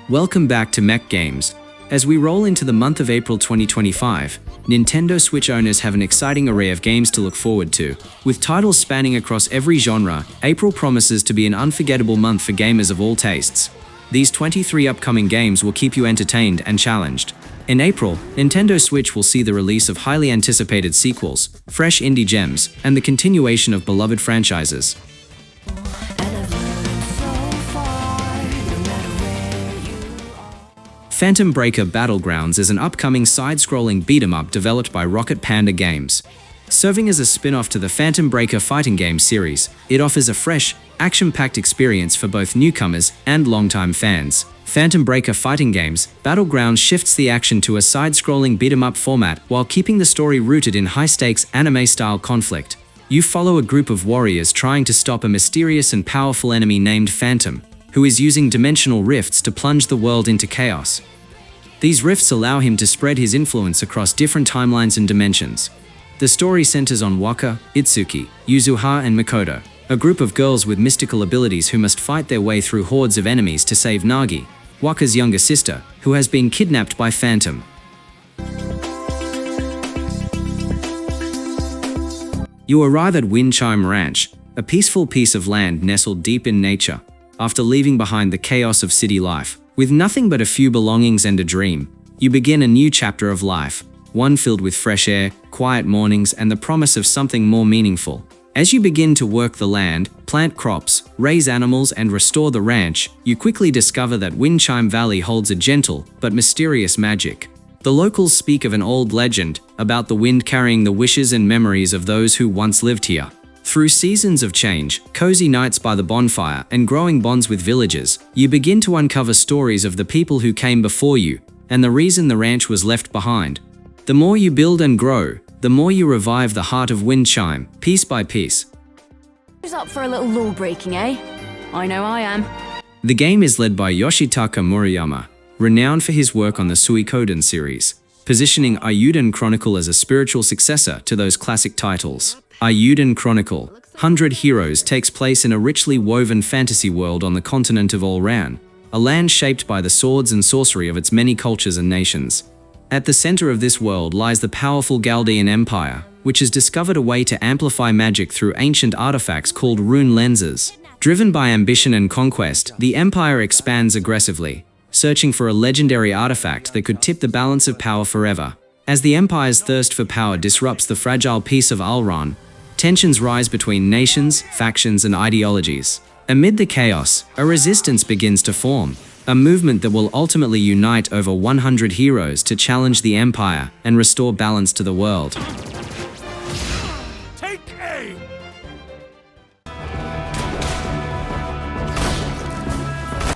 Welcome back to Mech Games. As we roll into the month of April 2025, Nintendo Switch owners have an exciting array of games to look forward to. With titles spanning across every genre, April promises to be an unforgettable month for gamers of all tastes. These 23 upcoming games will keep you entertained and challenged. In April, Nintendo Switch will see the release of highly anticipated sequels, fresh indie gems, and the continuation of beloved franchises. Phantom Breaker Battlegrounds is an upcoming side-scrolling beat-em-up developed by Rocket Panda Games. Serving as a spin-off to the Phantom Breaker fighting game series, it offers a fresh, action-packed experience for both newcomers and longtime fans. Phantom Breaker Fighting Games Battlegrounds shifts the action to a side-scrolling beat-em-up format while keeping the story rooted in high-stakes anime-style conflict. You follow a group of warriors trying to stop a mysterious and powerful enemy named Phantom, who is using dimensional rifts to plunge the world into chaos. These rifts allow him to spread his influence across different timelines and dimensions. The story centers on Waka, Itsuki, Yuzuha, and Makoto, a group of girls with mystical abilities who must fight their way through hordes of enemies to save Nagi, Waka's younger sister, who has been kidnapped by Phantom. You arrive at Windchime Ranch, a peaceful piece of land nestled deep in nature. After leaving behind the chaos of city life, with nothing but a few belongings and a dream, you begin a new chapter of life, one filled with fresh air, quiet mornings, and the promise of something more meaningful. As you begin to work the land, plant crops, raise animals, and restore the ranch, you quickly discover that Windchime Valley holds a gentle but mysterious magic. The locals speak of an old legend about the wind carrying the wishes and memories of those who once lived here. Through seasons of change, cozy nights by the bonfire, and growing bonds with villagers, you begin to uncover stories of the people who came before you, and the reason the ranch was left behind. The more you build and grow, the more you revive the heart of Windchime, piece by piece. Who's up for a little law breaking, eh? I know I am. The game is led by Yoshitaka Murayama, renowned for his work on the Suikoden series, positioning Eiyuden Chronicle as a spiritual successor to those classic titles. Eiyuden Chronicle, 100 Heroes takes place in a richly woven fantasy world on the continent of Olran, a land shaped by the swords and sorcery of its many cultures and nations. At the center of this world lies the powerful Galdean Empire, which has discovered a way to amplify magic through ancient artifacts called rune lenses. Driven by ambition and conquest, the Empire expands aggressively, searching for a legendary artifact that could tip the balance of power forever. As the Empire's thirst for power disrupts the fragile peace of Alran, tensions rise between nations, factions, and ideologies. Amid the chaos, a resistance begins to form, a movement that will ultimately unite over 100 heroes to challenge the Empire and restore balance to the world. Take aim!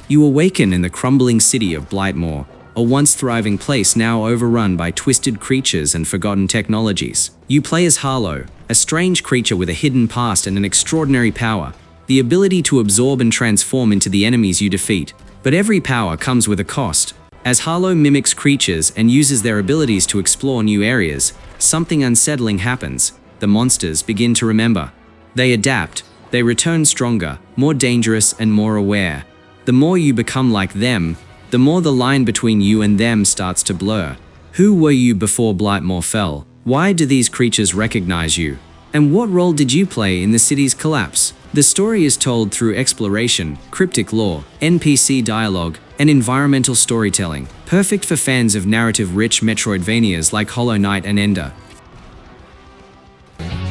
You awaken in the crumbling city of Blightmoor, a once thriving place now overrun by twisted creatures and forgotten technologies. You play as Harlow, a strange creature with a hidden past and an extraordinary power, the ability to absorb and transform into the enemies you defeat. But every power comes with a cost. As Harlow mimics creatures and uses their abilities to explore new areas, something unsettling happens. The monsters begin to remember. They adapt, they return stronger, more dangerous, and more aware. The more you become like them, the more the line between you and them starts to blur. Who were you before Blightmoor fell? Why do these creatures recognize you? And what role did you play in the city's collapse? The story is told through exploration, cryptic lore, NPC dialogue, and environmental storytelling, perfect for fans of narrative-rich Metroidvanias like Hollow Knight and Ender.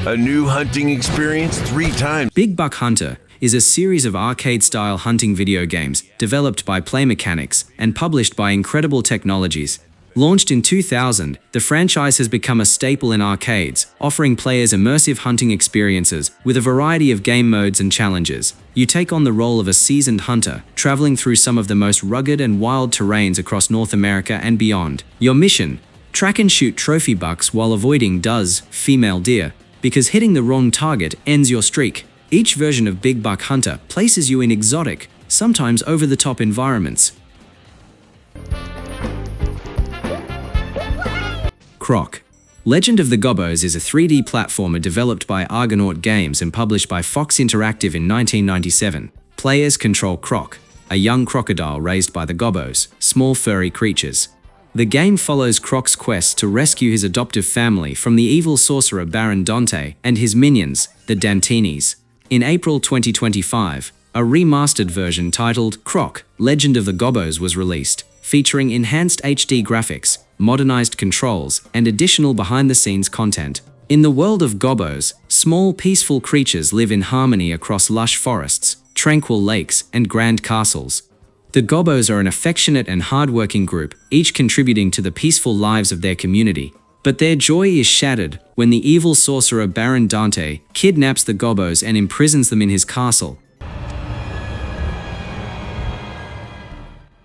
A new hunting experience 3 times. Big Buck Hunter is a series of arcade-style hunting video games developed by Play Mechanics and published by Incredible Technologies. Launched in 2000, the franchise has become a staple in arcades, offering players immersive hunting experiences with a variety of game modes and challenges. You take on the role of a seasoned hunter, traveling through some of the most rugged and wild terrains across North America and beyond. Your mission? Track and shoot trophy bucks while avoiding female deer, because hitting the wrong target ends your streak. Each version of Big Buck Hunter places you in exotic, sometimes over-the-top environments. Croc. Legend of the Gobbos is a 3D platformer developed by Argonaut Games and published by Fox Interactive in 1997. Players control Croc, a young crocodile raised by the Gobbos, small furry creatures. The game follows Croc's quest to rescue his adoptive family from the evil sorcerer Baron Dante and his minions, the Dantinis. In April 2025, a remastered version titled Croc, Legend of the Gobbos was released, featuring enhanced HD graphics, modernized controls, and additional behind-the-scenes content. In the world of Gobbos, small peaceful creatures live in harmony across lush forests, tranquil lakes, and grand castles. The Gobbos are an affectionate and hardworking group, each contributing to the peaceful lives of their community. But their joy is shattered when the evil sorcerer Baron Dante kidnaps the Gobbos and imprisons them in his castle.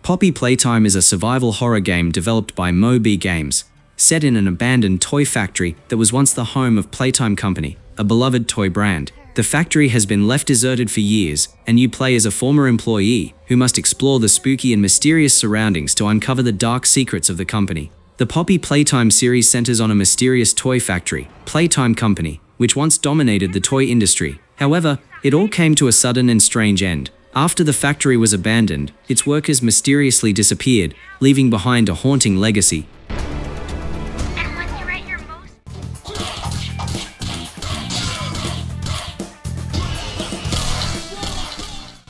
Poppy Playtime is a survival horror game developed by MoB Games, set in an abandoned toy factory that was once the home of Playtime Company, a beloved toy brand. The factory has been left deserted for years, and you play as a former employee who must explore the spooky and mysterious surroundings to uncover the dark secrets of the company. The Poppy Playtime series centers on a mysterious toy factory, Playtime Company, which once dominated the toy industry. However, it all came to a sudden and strange end. After the factory was abandoned, its workers mysteriously disappeared, leaving behind a haunting legacy.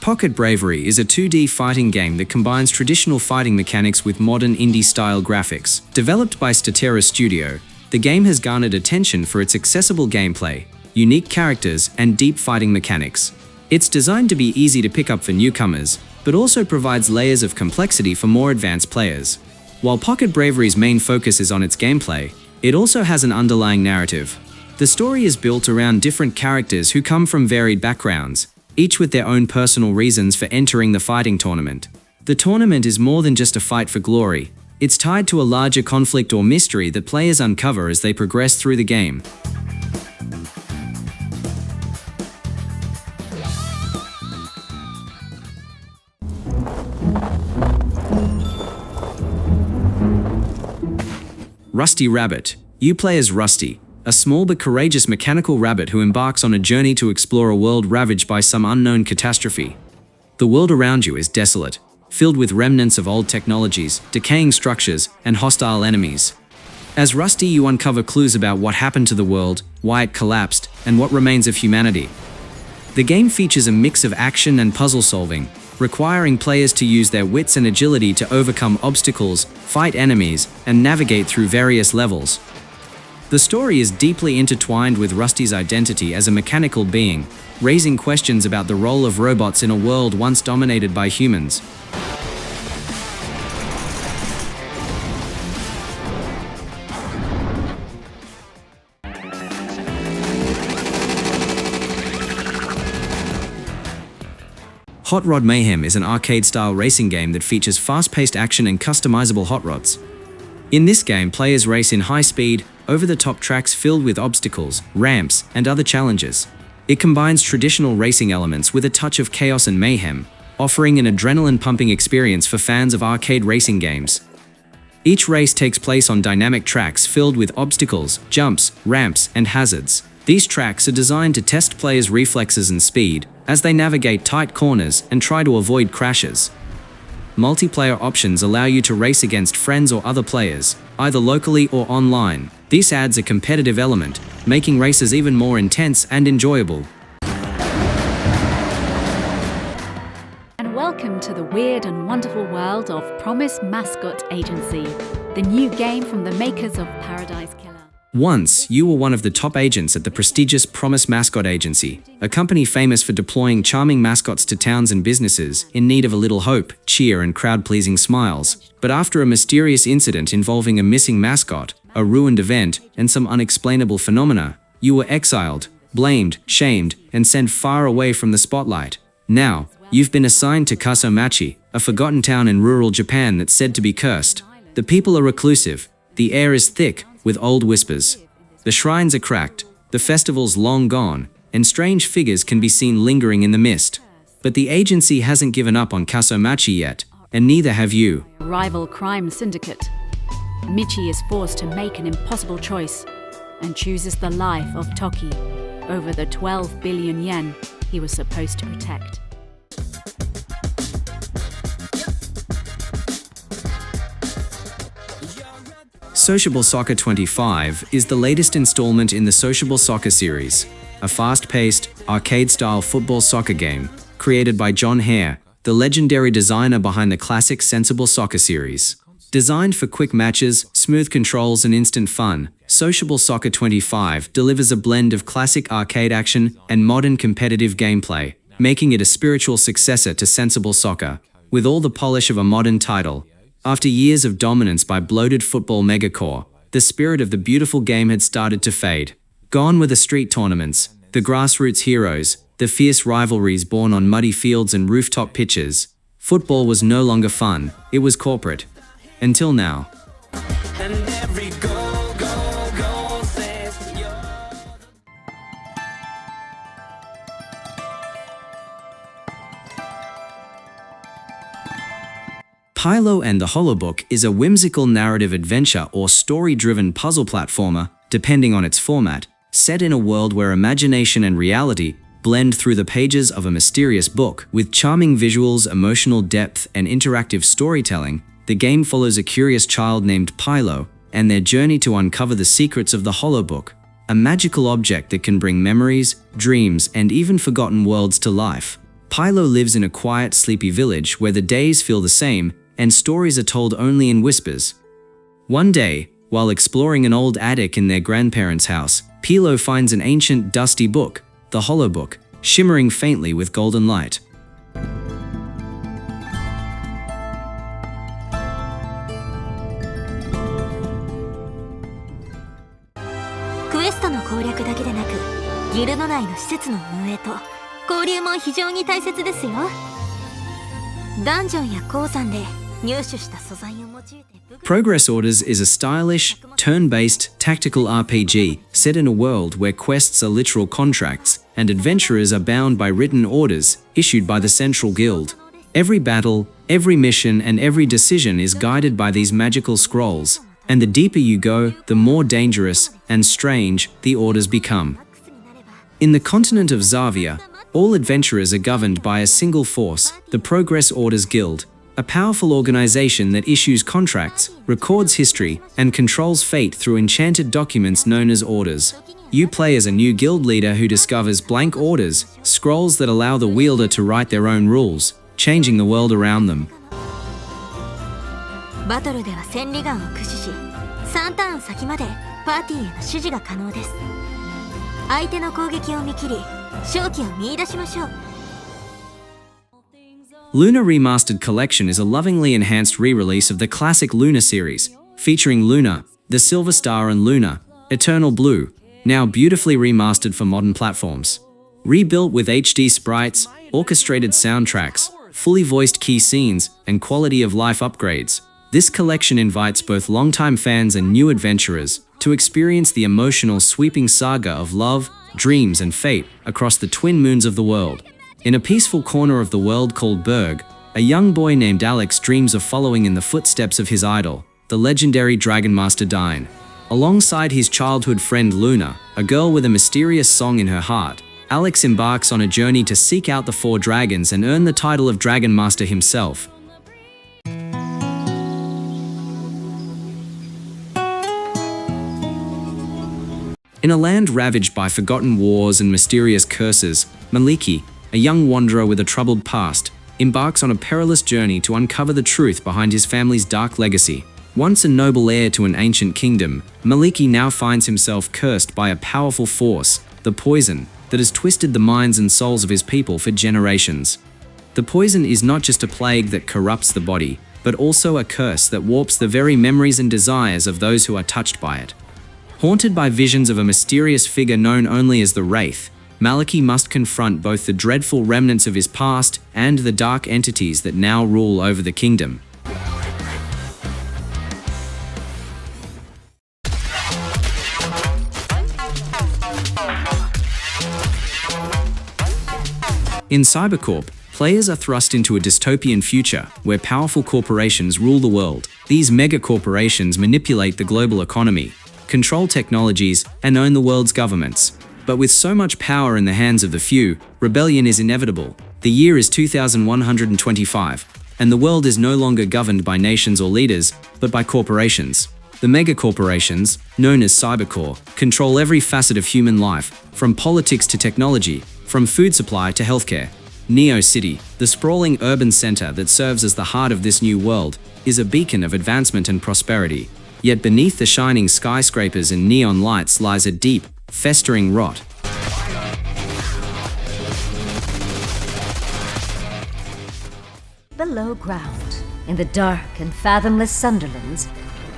Pocket Bravery is a 2D fighting game that combines traditional fighting mechanics with modern indie-style graphics. Developed by Statera Studio, the game has garnered attention for its accessible gameplay, unique characters, and deep fighting mechanics. It's designed to be easy to pick up for newcomers, but also provides layers of complexity for more advanced players. While Pocket Bravery's main focus is on its gameplay, it also has an underlying narrative. The story is built around different characters who come from varied backgrounds, each with their own personal reasons for entering the fighting tournament. The tournament is more than just a fight for glory. It's tied to a larger conflict or mystery that players uncover as they progress through the game. Rusty Rabbit. You play as Rusty, a small but courageous mechanical rabbit who embarks on a journey to explore a world ravaged by some unknown catastrophe. The world around you is desolate, filled with remnants of old technologies, decaying structures, and hostile enemies. As Rusty, you uncover clues about what happened to the world, why it collapsed, and what remains of humanity. The game features a mix of action and puzzle solving, requiring players to use their wits and agility to overcome obstacles, fight enemies, and navigate through various levels. The story is deeply intertwined with Rusty's identity as a mechanical being, raising questions about the role of robots in a world once dominated by humans. Hot Rod Mayhem is an arcade-style racing game that features fast-paced action and customizable hot rods. In this game, players race in high-speed, over-the-top tracks filled with obstacles, ramps, and other challenges. It combines traditional racing elements with a touch of chaos and mayhem, offering an adrenaline-pumping experience for fans of arcade racing games. Each race takes place on dynamic tracks filled with obstacles, jumps, ramps, and hazards. These tracks are designed to test players' reflexes and speed as they navigate tight corners and try to avoid crashes. Multiplayer options allow you to race against friends or other players, either locally or online. This adds a competitive element, making races even more intense and enjoyable. And welcome to the weird and wonderful world of Promise Mascot Agency, the new game from the makers of Paradise Killer. Once, you were one of the top agents at the prestigious Promise Mascot Agency, a company famous for deploying charming mascots to towns and businesses in need of a little hope, cheer, and crowd-pleasing smiles. But after a mysterious incident involving a missing mascot, a ruined event, and some unexplainable phenomena, you were exiled, blamed, shamed, and sent far away from the spotlight. Now, you've been assigned to Kasomachi, a forgotten town in rural Japan that's said to be cursed. The people are reclusive, the air is thick, with old whispers. The shrines are cracked, the festival's long gone, and strange figures can be seen lingering in the mist. But the agency hasn't given up on Kasomachi yet, and neither have you. Rival crime syndicate. Michi is forced to make an impossible choice and chooses the life of Toki over the 12 billion yen he was supposed to protect. Sociable Soccer 25 is the latest installment in the Sociable Soccer series, a fast-paced, arcade-style football soccer game created by John Hare, the legendary designer behind the classic Sensible Soccer series. Designed for quick matches, smooth controls and instant fun, Sociable Soccer 25 delivers a blend of classic arcade action and modern competitive gameplay, making it a spiritual successor to Sensible Soccer, with all the polish of a modern title. After years of dominance by bloated football megacore, the spirit of the beautiful game had started to fade. Gone were the street tournaments, the grassroots heroes, the fierce rivalries born on muddy fields and rooftop pitches. Football was no longer fun, it was corporate. Until now. Pilo and the Holobook is a whimsical narrative adventure or story-driven puzzle platformer, depending on its format, set in a world where imagination and reality blend through the pages of a mysterious book. With charming visuals, emotional depth, and interactive storytelling, the game follows a curious child named Pilo and their journey to uncover the secrets of the Holobook, a magical object that can bring memories, dreams, and even forgotten worlds to life. Pilo lives in a quiet, sleepy village where the days feel the same and stories are told only in whispers. One day, while exploring an old attic in their grandparents' house, Pilo finds an ancient, dusty book, the Holobook, shimmering faintly with golden light. Progress Orders is a stylish, turn-based, tactical RPG set in a world where quests are literal contracts and adventurers are bound by written orders issued by the Central Guild. Every battle, every mission, and every decision is guided by these magical scrolls, and the deeper you go, the more dangerous and strange the orders become. In the continent of Zavia, all adventurers are governed by a single force, the Progress Orders Guild, a powerful organization that issues contracts, records history, and controls fate through enchanted documents known as orders. You play as a new guild leader who discovers blank orders, scrolls that allow the wielder to write their own rules, changing the world around them. Lunar Remastered Collection is a lovingly enhanced re-release of the classic Lunar series, featuring Lunar, the Silver Star and Lunar, Eternal Blue, now beautifully remastered for modern platforms. Rebuilt with HD sprites, orchestrated soundtracks, fully voiced key scenes, and quality-of-life upgrades, this collection invites both longtime fans and new adventurers to experience the emotional, sweeping saga of love, dreams, and fate across the twin moons of the world. In a peaceful corner of the world called Berg, a young boy named Alex dreams of following in the footsteps of his idol, the legendary Dragon Master Dine. Alongside his childhood friend Lunar, a girl with a mysterious song in her heart, Alex embarks on a journey to seek out the 4 dragons and earn the title of Dragon Master himself. In a land ravaged by forgotten wars and mysterious curses, Maliki, a young wanderer with a troubled past, embarks on a perilous journey to uncover the truth behind his family's dark legacy. Once a noble heir to an ancient kingdom, Maliki now finds himself cursed by a powerful force, the poison, that has twisted the minds and souls of his people for generations. The poison is not just a plague that corrupts the body, but also a curse that warps the very memories and desires of those who are touched by it. Haunted by visions of a mysterious figure known only as the Wraith, Maliki must confront both the dreadful remnants of his past and the dark entities that now rule over the kingdom. In Cybercorp, players are thrust into a dystopian future where powerful corporations rule the world. These mega-corporations manipulate the global economy, control technologies, and own the world's governments. But with so much power in the hands of the few, rebellion is inevitable. The year is 2125, and the world is no longer governed by nations or leaders, but by corporations. The megacorporations, known as Cybercorp, control every facet of human life, from politics to technology, from food supply to healthcare. Neo City, the sprawling urban center that serves as the heart of this new world, is a beacon of advancement and prosperity. Yet beneath the shining skyscrapers and neon lights lies a deep, festering rot. Below ground, in the dark and fathomless Sunderlands,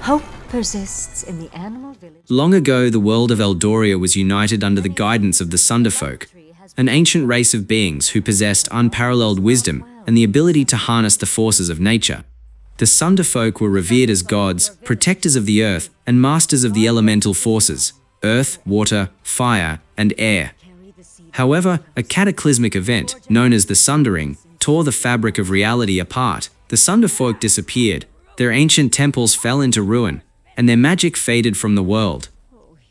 hope persists in the animal village. Long ago, the world of Eldoria was united under the guidance of the Sunderfolk, an ancient race of beings who possessed unparalleled wisdom and the ability to harness the forces of nature. The Sunderfolk were revered as gods, protectors of the earth, and masters of the elemental forces, earth, water, fire, and air. However, a cataclysmic event, known as the Sundering, tore the fabric of reality apart. The Sunderfolk disappeared, their ancient temples fell into ruin, and their magic faded from the world.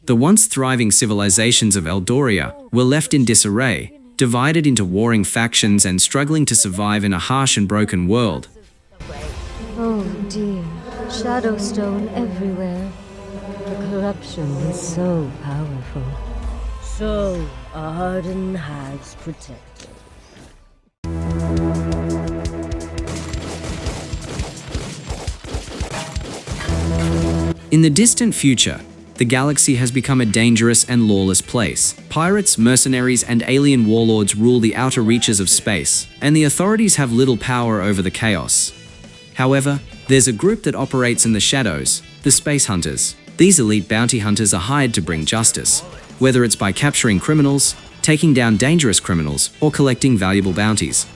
The once thriving civilizations of Eldoria were left in disarray, divided into warring factions and struggling to survive in a harsh and broken world. Oh dear, Shadowstone everywhere. The corruption is so powerful. So Arden has protected. In the distant future, the galaxy has become a dangerous and lawless place. Pirates, mercenaries, and alien warlords rule the outer reaches of space, and the authorities have little power over the chaos. However, there's a group that operates in the shadows, the Space Hunters. These elite bounty hunters are hired to bring justice, whether it's by capturing criminals, taking down dangerous criminals, or collecting valuable bounties.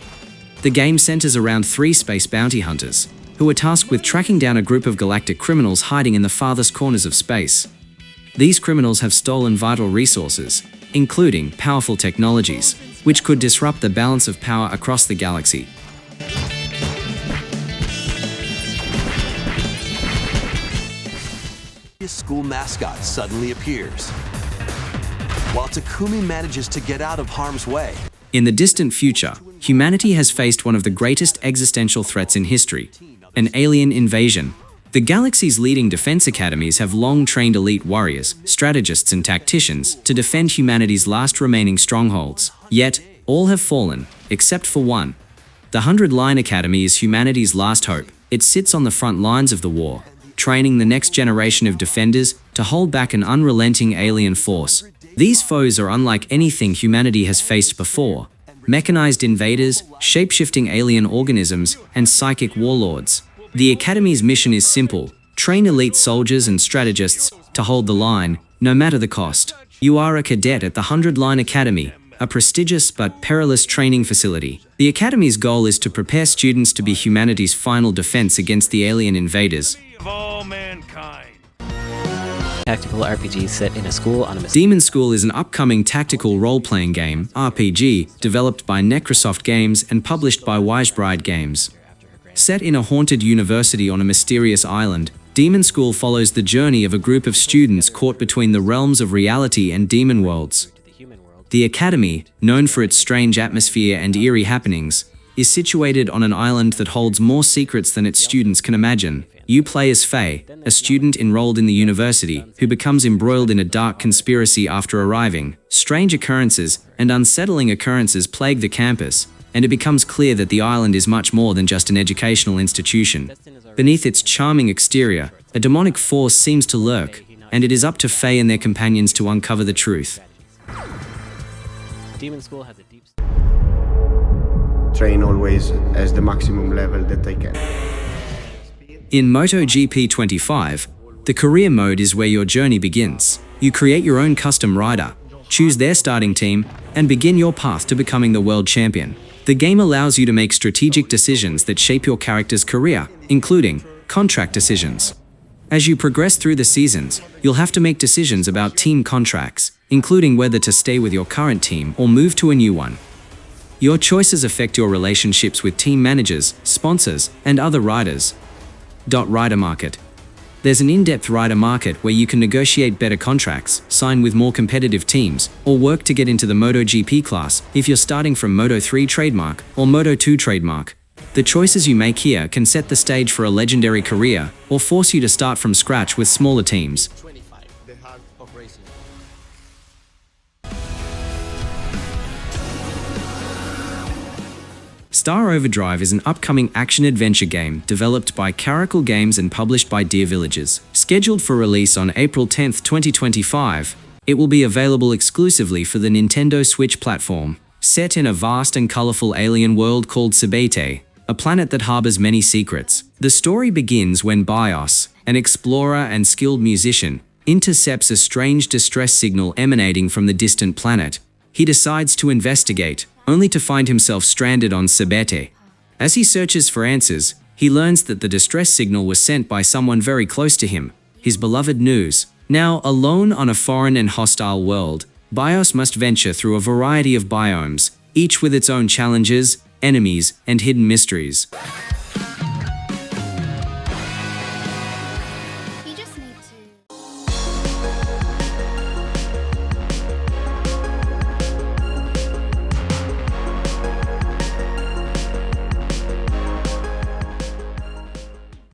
The game centers around 3 space bounty hunters, who are tasked with tracking down a group of galactic criminals hiding in the farthest corners of space. These criminals have stolen vital resources, including powerful technologies, which could disrupt the balance of power across the galaxy. School mascot suddenly appears, while Takumi manages to get out of harm's way. In the distant future, humanity has faced one of the greatest existential threats in history, an alien invasion. The galaxy's leading defense academies have long trained elite warriors, strategists, and tacticians to defend humanity's last remaining strongholds. Yet, all have fallen, except for one. The 100-Line Academy is humanity's last hope. It sits on the front lines of the war, training the next generation of defenders to hold back an unrelenting alien force. These foes are unlike anything humanity has faced before. Mechanized invaders, shape-shifting alien organisms, and psychic warlords. The Academy's mission is simple: train elite soldiers and strategists to hold the line, no matter the cost. You are a cadet at the 100-Line Academy, a prestigious but perilous training facility. The Academy's goal is to prepare students to be humanity's final defense against the alien invaders. Of all mankind. Tactical RPG set in a school on a Demonschool is an upcoming tactical role-playing game, RPG, developed by Necrosoft Games and published by Wisebride Games. Set in a haunted university on a mysterious island, Demonschool follows the journey of a group of students caught between the realms of reality and demon worlds. The Academy, known for its strange atmosphere and eerie happenings, is situated on an island that holds more secrets than its students can imagine. You play as Faye, a student enrolled in the university, who becomes embroiled in a dark conspiracy after arriving. Strange occurrences and unsettling occurrences plague the campus, and it becomes clear that the island is much more than just an educational institution. Beneath its charming exterior, a demonic force seems to lurk, and it is up to Faye and their companions to uncover the truth. Demonschool has a deep... Train always as the maximum level that I can. In MotoGP 25, the career mode is where your journey begins. You create your own custom rider, choose their starting team, and begin your path to becoming the world champion. The game allows you to make strategic decisions that shape your character's career, including contract decisions. As you progress through the seasons, you'll have to make decisions about team contracts, including whether to stay with your current team or move to a new one. Your choices affect your relationships with team managers, sponsors, and other riders. Rider market. There's an in-depth rider market where you can negotiate better contracts, sign with more competitive teams, or work to get into the MotoGP class if you're starting from Moto3 trademark or Moto2 trademark. The choices you make here can set the stage for a legendary career, or force you to start from scratch with smaller teams. The heart of racing. Star Overdrive is an upcoming action-adventure game developed by Chronicle Games and published by Dear Villagers. Scheduled for release on April 10, 2025, it will be available exclusively for the Nintendo Switch platform. Set in a vast and colorful alien world called Sabete, a planet that harbors many secrets. The story begins when Bios, an explorer and skilled musician, intercepts a strange distress signal emanating from the distant planet. He decides to investigate, only to find himself stranded on Sabete. As he searches for answers, he learns that the distress signal was sent by someone very close to him, his beloved News. Now, alone on a foreign and hostile world, Bios must venture through a variety of biomes, each with its own challenges, enemies, and hidden mysteries.